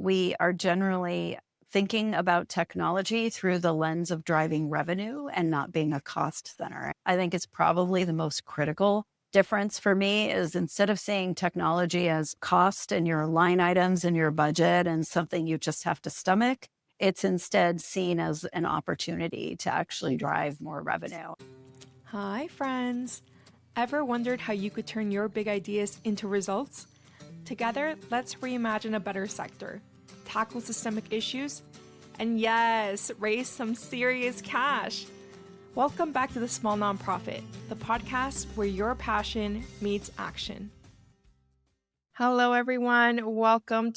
We are generally thinking about technology through the lens of driving revenue and not being a cost center. I think it's probably the most critical difference for me is instead of seeing technology as cost in your line items in your budget and something you just have to stomach, it's instead seen as an opportunity to actually drive more revenue. Hi, friends. Ever wondered how you could turn your big ideas into results? Together, let's reimagine a better sector, tackle systemic issues, and yes, raise some serious cash. Welcome back to The Small Nonprofit, the podcast where your passion meets action. Hello, everyone. Welcome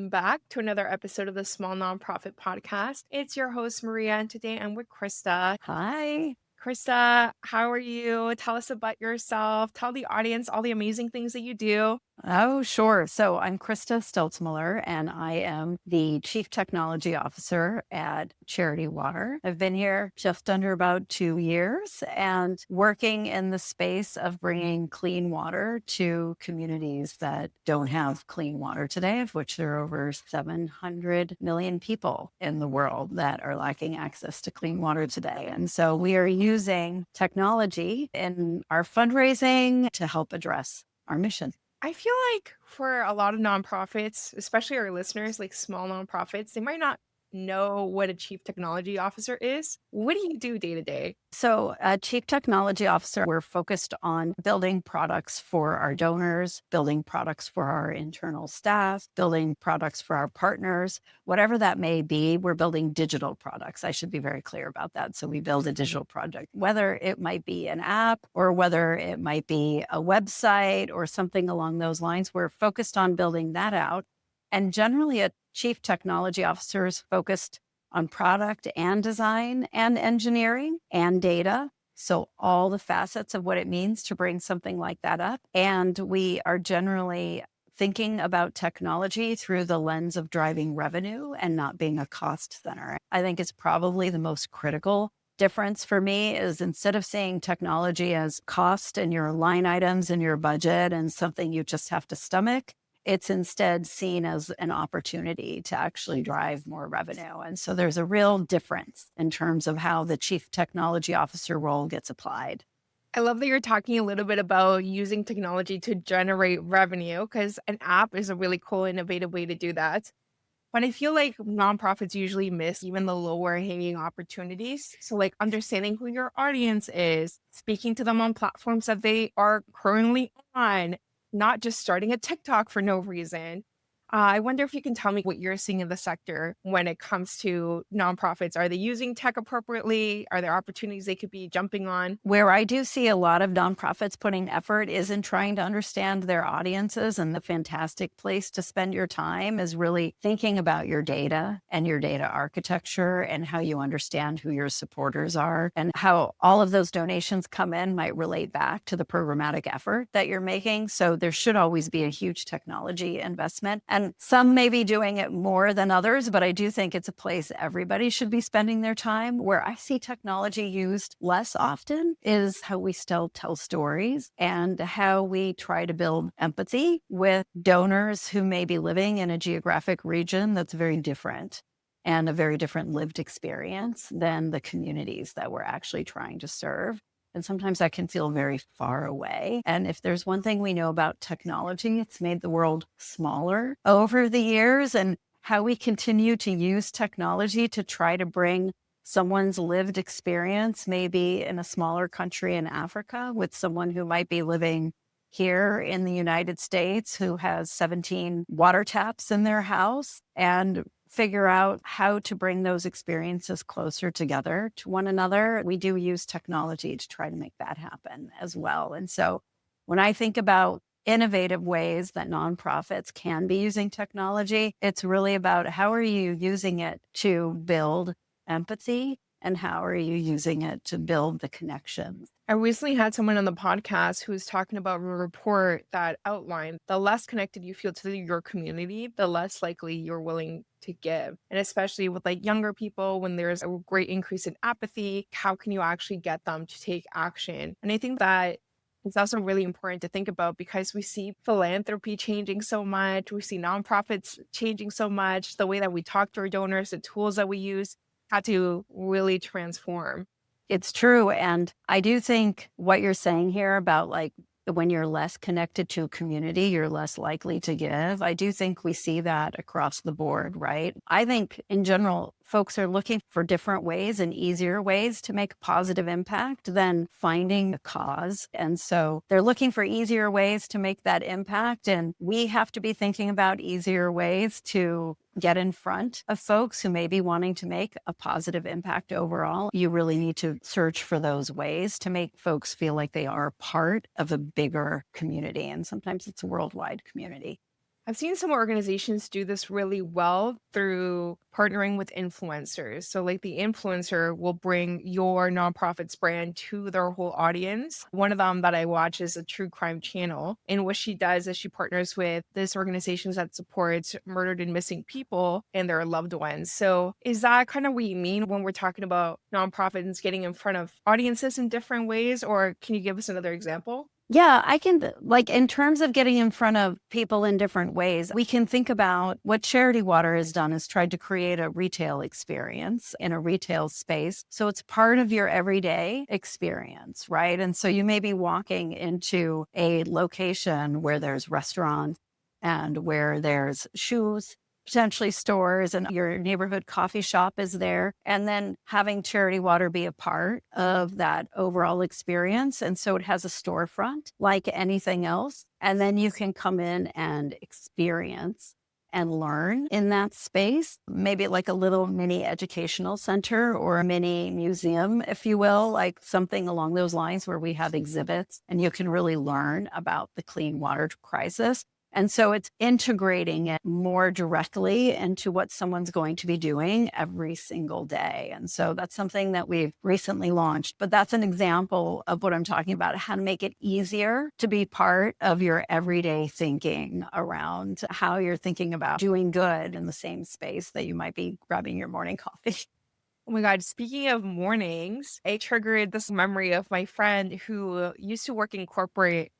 back to another episode of the Small Nonprofit Podcast. It's your host, Maria, and today I'm with Krista. Hi. Krista, how are you? Tell us about yourself. Tell the audience all the amazing things that you do. Oh, sure. So I'm Krista Stelzmuller, and I am the Chief Technology Officer at Charity Water. I've been here just under about 2 years and working in the space of bringing clean water to communities that don't have clean water today, of which there are over 700 million people in the world that are lacking access to clean water today. And so we are using technology in our fundraising to help address our mission. I feel like for a lot of nonprofits, especially our listeners, like small nonprofits, they might not know what a chief technology officer is. What do you do day to day? So, Chief Technology Officer, we're focused on building products for our donors, building products for our internal staff, building products for our partners, whatever that may be. We're building digital products. I should be very clear about that. So, we build a digital project, whether it might be an app or whether it might be a website or something along those lines. We're focused on building that out. And generally, a Chief Technology Officer is focused on product and design and engineering and data. So all the facets of what it means to bring something like that up. And we are generally thinking about technology through the lens of driving revenue and not being a cost center. I think it's probably the most critical difference for me is instead of seeing technology as cost in your line items in your budget and something you just have to stomach, it's instead seen as an opportunity to actually drive more revenue. And so there's a real difference in terms of how the Chief Technology Officer role gets applied. I love that you're talking a little bit about using technology to generate revenue because an app is a really cool, innovative way to do that. But I feel like nonprofits usually miss even the lower hanging opportunities. So, like understanding who your audience is, speaking to them on platforms that they are currently on, not just starting a TikTok for no reason. I wonder if you can tell me what you're seeing in the sector when it comes to nonprofits. Are they using tech appropriately? Are there opportunities they could be jumping on? Where I do see a lot of nonprofits putting effort is in trying to understand their audiences, and the fantastic place to spend your time is really thinking about your data and your data architecture and how you understand who your supporters are and how all of those donations come in might relate back to the programmatic effort that you're making. So there should always be a huge technology investment. And some may be doing it more than others, but I do think it's a place everybody should be spending their time. Where I see technology used less often is how we still tell stories and how we try to build empathy with donors who may be living in a geographic region that's very different and a very different lived experience than the communities that we're actually trying to serve. And sometimes that can feel very far away. And if there's one thing we know about technology, it's made the world smaller over the years. And how we continue to use technology to try to bring someone's lived experience, maybe in a smaller country in Africa, with someone who might be living here in the United States who has 17 water taps in their house, and figure out how to bring those experiences closer together to one another. We do use technology to try to make that happen as well. And so when I think about innovative ways that nonprofits can be using technology, it's really about how are you using it to build empathy and how are you using it to build the connections. I recently had someone on the podcast who was talking about a report that outlined the less connected you feel to your community, the less likely you're willing to give. And especially with like younger people, when there's a great increase in apathy, how can you actually get them to take action? And I think that It's also really important to think about because we see philanthropy changing so much. We see nonprofits changing so much. The way that we talk to our donors, the tools that we use had to really transform. It's true. And I do think what you're saying here about like when you're less connected to a community, you're less likely to give. I do think we see that across the board, right? I think in general, folks are looking for different ways and easier ways to make a positive impact than finding a cause. And so they're looking for easier ways to make that impact. And we have to be thinking about easier ways to get in front of folks who may be wanting to make a positive impact overall. You really need to search for those ways to make folks feel like they are part of a bigger community. And sometimes it's a worldwide community. I've seen some organizations do this really well through partnering with influencers. So, like the influencer will bring your nonprofit's brand to their whole audience. One of them that I watch is a true crime channel. And what she does is she partners with this organizations that supports murdered and missing people and their loved ones. So, is that kind of what you mean when we're talking about nonprofits getting in front of audiences in different ways? Or can you give us another example? Yeah, I can, like, in terms of getting in front of people in different ways, we can think about what Charity Water has done is tried to create a retail experience in a retail space. So it's part of your everyday experience, right? And so you may be walking into a location where there's restaurants and where there's shoes, potentially stores, and your neighborhood coffee shop is there. And then having Charity Water be a part of that overall experience. And so it has a storefront like anything else. And then you can come in and experience and learn in that space, maybe like a little mini educational center or a mini museum, if you will, like something along those lines where we have exhibits and you can really learn about the clean water crisis. And so it's integrating it more directly into what someone's going to be doing every single day. And so that's something that we've recently launched. But that's an example of what I'm talking about, how to make it easier to be part of your everyday thinking around how you're thinking about doing good in the same space that you might be grabbing your morning coffee. Oh my God, speaking of mornings, I triggered this memory of my friend who used to work in corporate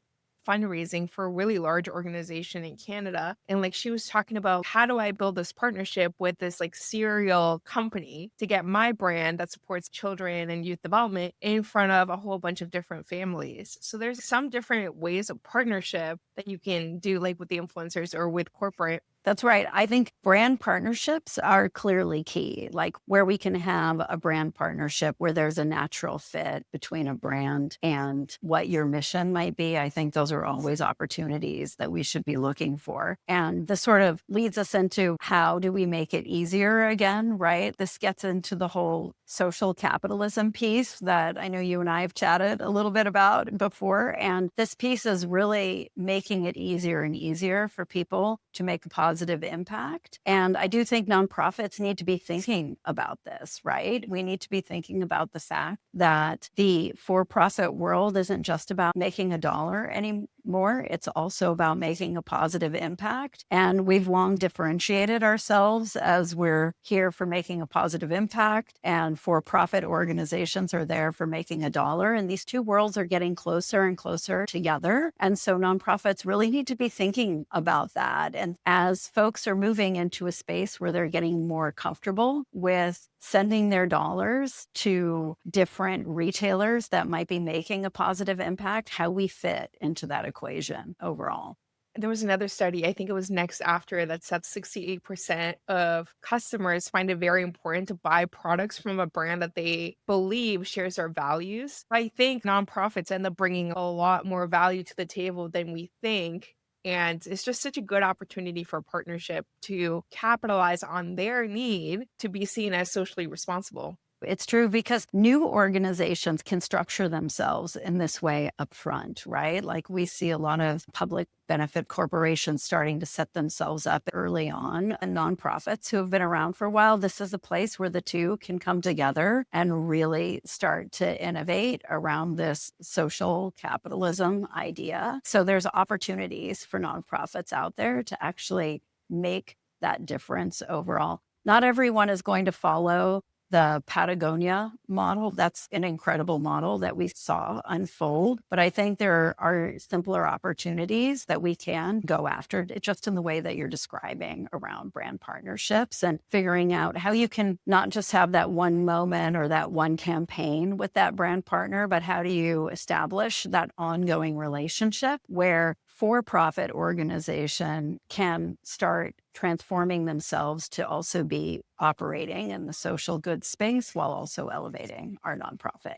fundraising for a really large organization in Canada. And like she was talking about how do I build this partnership with this like cereal company to get my brand that supports children and youth development in front of a whole bunch of different families. So there's some different ways of partnership that you can do like with the influencers or with corporate. That's right. I think brand partnerships are clearly key, like where we can have a brand partnership where there's a natural fit between a brand and what your mission might be. I think those are always opportunities that we should be looking for. And this sort of leads us into how do we make it easier again, right? This gets into the whole social capitalism piece that I know you and I have chatted a little bit about before. And this piece is really making it easier and easier for people to make a positive impact. And I do think nonprofits need to be thinking about this, right? We need to be thinking about the fact that the for-profit world isn't just about making a dollar anymore. It's also about making a positive impact. And we've long differentiated ourselves as we're here for making a positive impact, and for-profit organizations are there for making a dollar. And these two worlds are getting closer and closer together. And so nonprofits really need to be thinking about that. And as folks are moving into a space where they're getting more comfortable with sending their dollars to different retailers that might be making a positive impact, how we fit into that equation overall. There was another study, I think it was Next After, that said 68% of customers find it very important to buy products from a brand that they believe shares their values. I think nonprofits end up bringing a lot more value to the table than we think. And it's just such a good opportunity for a partnership to capitalize on their need to be seen as socially responsible. It's true because new organizations can structure themselves in this way up front, right? Like we see a lot of public benefit corporations starting to set themselves up early on, and nonprofits who have been around for a while. This is a place where the two can come together and really start to innovate around this social capitalism idea. So there's opportunities for nonprofits out there to actually make that difference overall. Not everyone is going to follow the Patagonia model. That's an incredible model that we saw unfold. But I think there are simpler opportunities that we can go after, just in the way that you're describing around brand partnerships and figuring out how you can not just have that one moment or that one campaign with that brand partner, but how do you establish that ongoing relationship where for-profit organization can start transforming themselves to also be operating in the social good space while also elevating our nonprofit.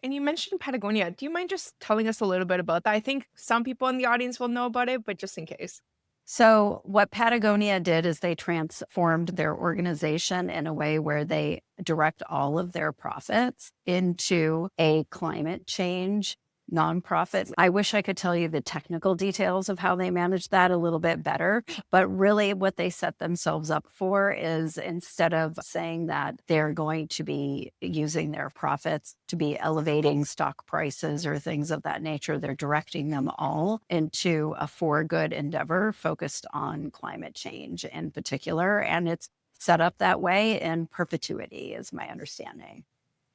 And you mentioned Patagonia. Do you mind just telling us a little bit about that? I think some people in the audience will know about it, but just in case. So, what Patagonia did is they transformed their organization in a way where they direct all of their profits into a climate change nonprofit. I wish I could tell you the technical details of how they manage that a little bit better, but really what they set themselves up for is, instead of saying that they're going to be using their profits to be elevating stock prices or things of that nature, they're directing them all into a for good endeavor focused on climate change in particular. And it's set up that way in perpetuity, is my understanding.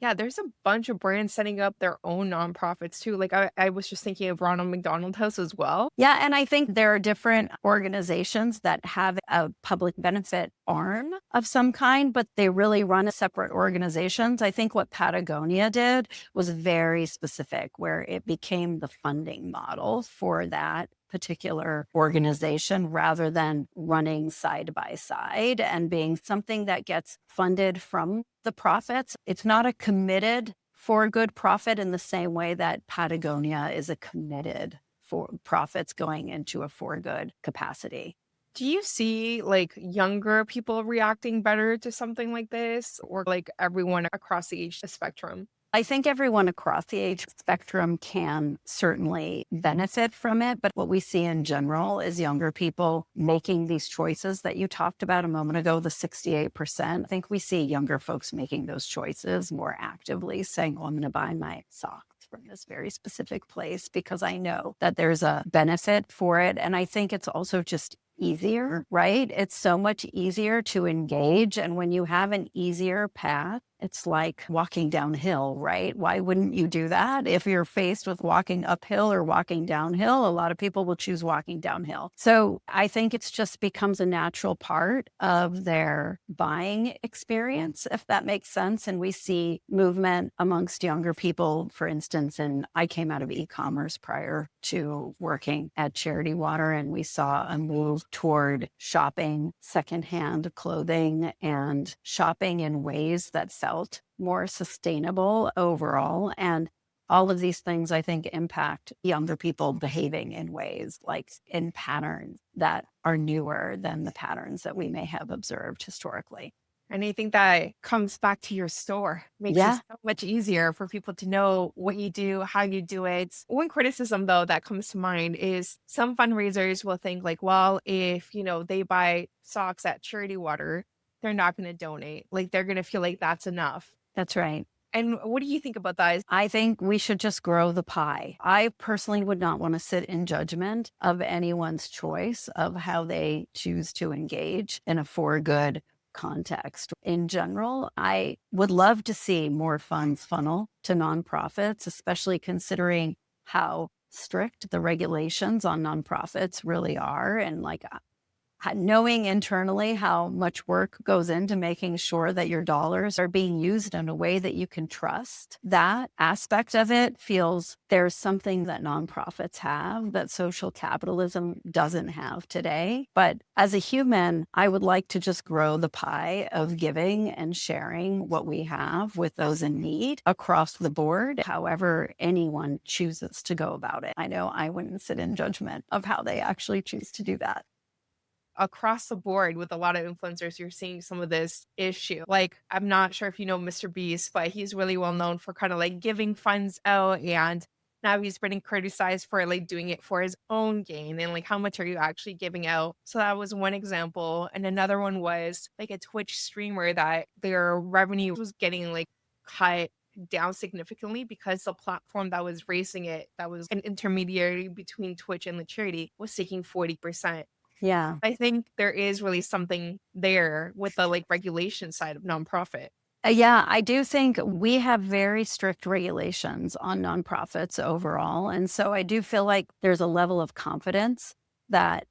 Yeah, there's a bunch of brands setting up their own nonprofits too. Like I was just thinking of Ronald McDonald House as well. Yeah, and I think there are different organizations that have a public benefit arm of some kind, but they really run as separate organizations. I think what Patagonia did was very specific, where it became the funding model for that particular organization rather than running side by side and being something that gets funded from the profits. It's not a committed for good profit in the same way that Patagonia is a committed for profits going into a for good capacity. Do you see like younger people reacting better to something like this, or like everyone across the age spectrum? I think everyone across the age spectrum can certainly benefit from it. But what we see in general is younger people making these choices that you talked about a moment ago, the 68%. I think we see younger folks making those choices more actively, saying, oh, I'm going to buy my socks from this very specific place because I know that there's a benefit for it. And I think it's also just easier, right? It's so much easier to engage. And when you have an easier path, it's like walking downhill, right? Why wouldn't you do that? If you're faced with walking uphill or walking downhill, a lot of people will choose walking downhill. So I think it's just becomes a natural part of their buying experience, if that makes sense. And we see movement amongst younger people, for instance, and I came out of e-commerce prior to working at Charity Water, and we saw a move toward shopping secondhand clothing and shopping in ways that felt more sustainable overall. And all of these things, I think, impact younger people behaving in ways like in patterns that are newer than the patterns that we may have observed historically. And I think that comes back to your store, makes it Yeah. so much easier for people to know what you do, how you do it. One criticism, though, that comes to mind is some fundraisers will think like, well, if, they buy socks at Charity Water, they're not going to donate. Like they're going to feel like that's enough. That's right. And what do you think about that? I think we should just grow the pie. I personally would not want to sit in judgment of anyone's choice of how they choose to engage in a for good context. In general, I would love to see more funds funnel to nonprofits, especially considering how strict the regulations on nonprofits really are. And like knowing internally how much work goes into making sure that your dollars are being used in a way that you can trust. That aspect of it feels there's something that nonprofits have that social capitalism doesn't have today. But as a human, I would like to just grow the pie of giving and sharing what we have with those in need across the board, however anyone chooses to go about it. I know I wouldn't sit in judgment of how they actually choose to do that. Across the board with a lot of influencers, you're seeing some of this issue. Like, I'm not sure if you know Mr. Beast, but he's really well known for kind of like giving funds out. And now he's getting criticized for like doing it for his own gain. And like, how much are you actually giving out? So that was one example. And another one was like a Twitch streamer that their revenue was getting like cut down significantly because the platform that was raising it, that was an intermediary between Twitch and the charity, was taking 40%. Yeah. I think there is really something there with the like regulation side of nonprofit. Yeah, I do think we have very strict regulations on nonprofits overall. And so I do feel like there's a level of confidence that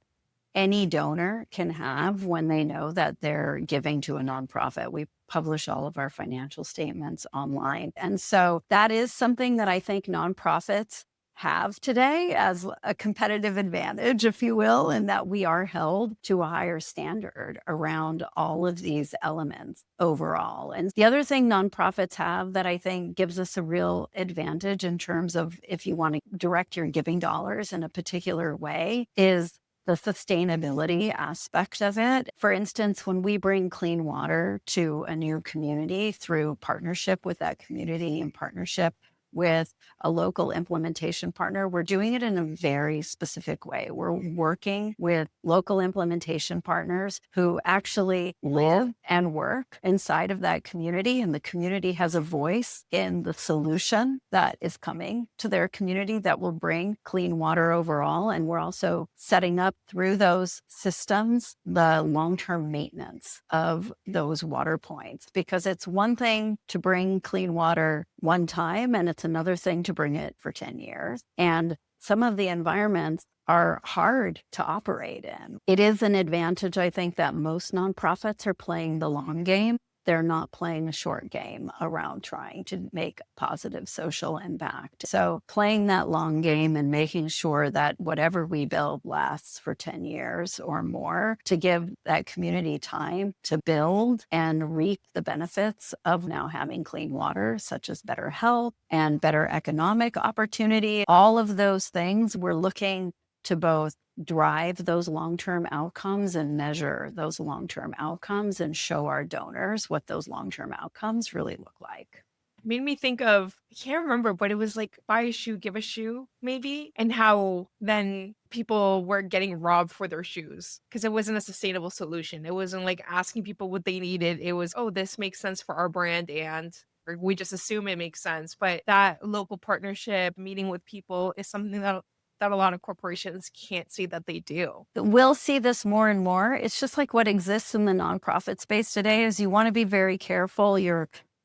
any donor can have when they know that they're giving to a nonprofit. We publish all of our financial statements online. And so that is something that I think nonprofits have today as a competitive advantage, if you will, in that we are held to a higher standard around all of these elements overall. And the other thing nonprofits have that I think gives us a real advantage in terms of if you want to direct your giving dollars in a particular way is the sustainability aspect of it. For instance, when we bring clean water to a new community through partnership with that community and partnership with a local implementation partner, we're doing it in a very specific way. We're working with local implementation partners who actually live and work inside of that community, and the community has a voice in the solution that is coming to their community that will bring clean water overall. And we're also setting up through those systems the long-term maintenance of those water points, because it's one thing to bring clean water one time, and it's another thing to bring it for 10 years. And some of the environments are hard to operate in. It is an advantage, I think, that most nonprofits are playing the long game. They're not playing a short game around trying to make positive social impact. So playing that long game and making sure that whatever we build lasts for 10 years or more to give that community time to build and reap the benefits of now having clean water, such as better health and better economic opportunity. All of those things we're looking to both drive those long-term outcomes and measure those long-term outcomes and show our donors what those long-term outcomes really look like. Made me think of, I can't remember, but it was like buy a shoe, give a shoe, maybe, and how then people were getting robbed for their shoes because it wasn't a sustainable solution. It wasn't like asking people what they needed. It was, oh, this makes sense for our brand and or we just assume it makes sense. But that local partnership, meeting with people is something that a lot of corporations can't see that they do. We'll see this more and more. It's just like what exists in the nonprofit space today is you want to be very careful.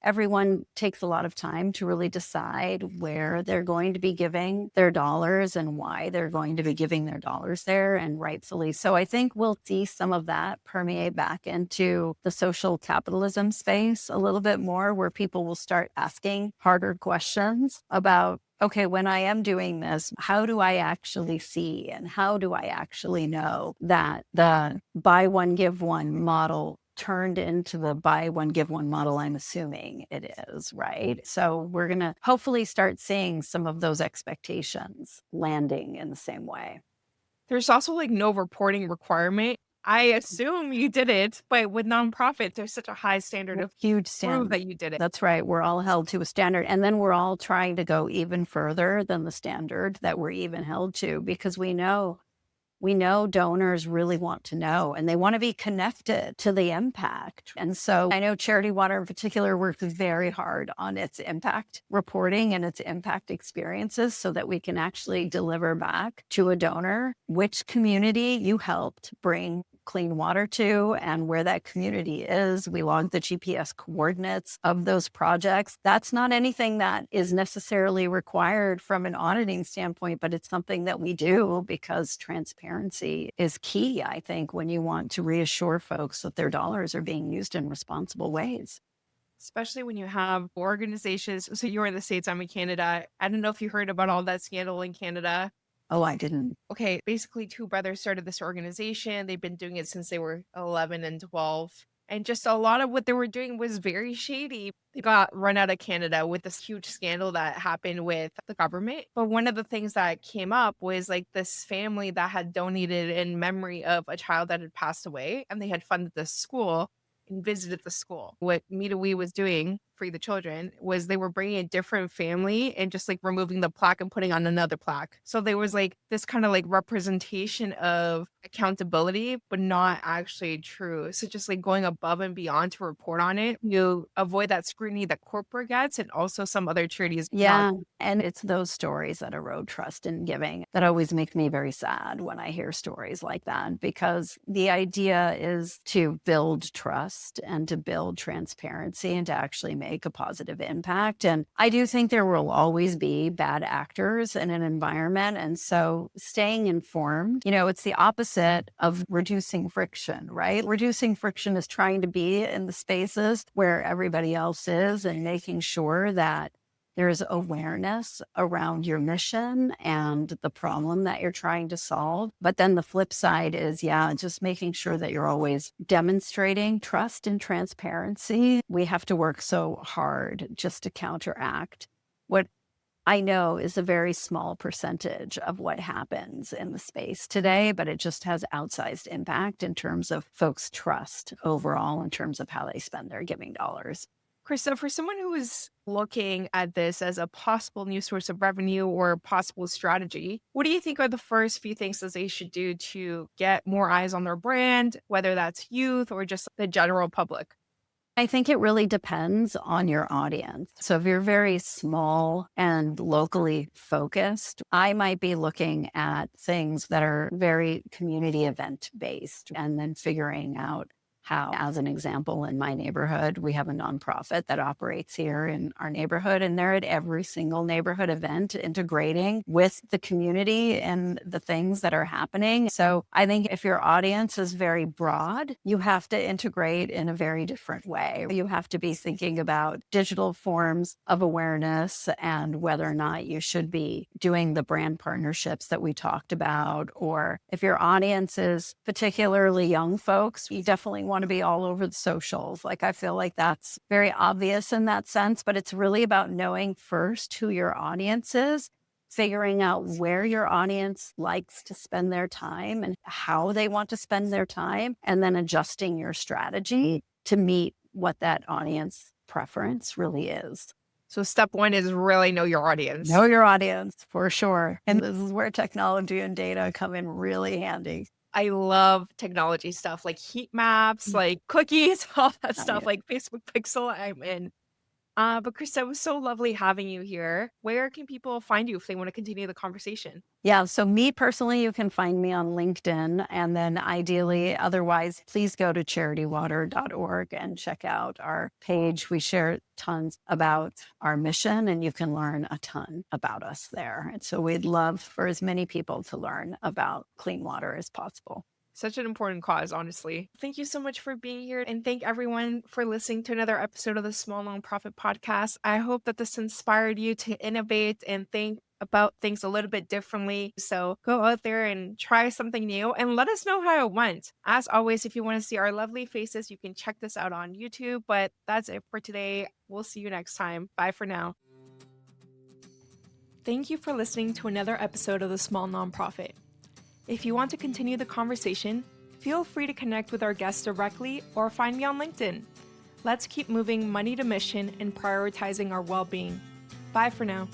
Everyone takes a lot of time to really decide where they're going to be giving their dollars and why they're going to be giving their dollars there, and rightfully so. I think we'll see some of that permeate back into the social capitalism space a little bit more, where people will start asking harder questions about, okay, when I am doing this, how do I actually see and how do I actually know that the buy one, give one model turned into the buy one, give one model I'm assuming it is, right? So we're going to hopefully start seeing some of those expectations landing in the same way. There's also like no reporting requirement. I assume you did it, but with nonprofits, there's such a high standard of Huge proof standard. that you did it. That's right. We're all held to a standard. And then we're all trying to go even further than the standard that we're even held to, because we know donors really want to know and they want to be connected to the impact. And so I know Charity Water in particular works very hard on its impact reporting and its impact experiences so that we can actually deliver back to a donor which community you helped bring clean water to and where that community is. We log the GPS coordinates of those projects. That's not anything that is necessarily required from an auditing standpoint, but it's something that we do because transparency is key, I think, when you want to reassure folks that their dollars are being used in responsible ways. Especially when you have organizations. So you're in the States, I'm in Canada. I don't know if you heard about all that scandal in Canada. Oh, I didn't. Okay, basically, two brothers started this organization. They've been doing it since they were 11 and 12. And just a lot of what they were doing was very shady. They got run out of Canada with this huge scandal that happened with the government. But one of the things that came up was like this family that had donated in memory of a child that had passed away, and they had funded this school and visited the school. What Midawee was doing Free the Children was they were bringing a different family and just like removing the plaque and putting on another plaque. So there was like this kind of like representation of accountability, but not actually true. So just like going above and beyond to report on it, you avoid that scrutiny that corporate gets and also some other charities not. Yeah. And it's those stories that erode trust in giving that always make me very sad when I hear stories like that, because the idea is to build trust and to build transparency and to actually make a positive impact. And I do think there will always be bad actors in an environment. And so staying informed, it's the opposite of reducing friction, right? Reducing friction is trying to be in the spaces where everybody else is and making sure that there's awareness around your mission and the problem that you're trying to solve. But then the flip side is, just making sure that you're always demonstrating trust and transparency. We have to work so hard just to counteract what I know is a very small percentage of what happens in the space today, but it just has outsized impact in terms of folks' trust overall, in terms of how they spend their giving dollars. Krista, for someone who is looking at this as a possible new source of revenue or possible strategy, what do you think are the first few things that they should do to get more eyes on their brand, whether that's youth or just the general public? I think it really depends on your audience. So if you're very small and locally focused, I might be looking at things that are very community event based and then figuring out how, as an example, in my neighborhood, we have a nonprofit that operates here in our neighborhood, and they're at every single neighborhood event integrating with the community and the things that are happening. So I think if your audience is very broad, you have to integrate in a very different way. You have to be thinking about digital forms of awareness and whether or not you should be doing the brand partnerships that we talked about. Or if your audience is particularly young folks, you definitely want to be all over the socials. Like, I feel like that's very obvious in that sense, but it's really about knowing first who your audience is, figuring out where your audience likes to spend their time and how they want to spend their time, and then adjusting your strategy to meet what that audience preference really is. So step one is really know your audience. Know your audience for sure. And this is where technology and data come in really handy. I love technology stuff like heat maps, like cookies, all that stuff, yeah. like Facebook Pixel. I'm in. But Krista, it was so lovely having you here. Where can people find you if they want to continue the conversation? Yeah. So me personally, you can find me on LinkedIn. And then ideally, otherwise, please go to charitywater.org and check out our page. We share tons about our mission and you can learn a ton about us there. And so we'd love for as many people to learn about clean water as possible. Such an important cause, honestly. Thank you so much for being here. And thank everyone for listening to another episode of the Small Nonprofit Podcast. I hope that this inspired you to innovate and think about things a little bit differently. So go out there and try something new and let us know how it went. As always, if you want to see our lovely faces, you can check this out on YouTube. But that's it for today. We'll see you next time. Bye for now. Thank you for listening to another episode of the Small Nonprofit. If you want to continue the conversation, feel free to connect with our guests directly or find me on LinkedIn. Let's keep moving money to mission and prioritizing our well-being. Bye for now.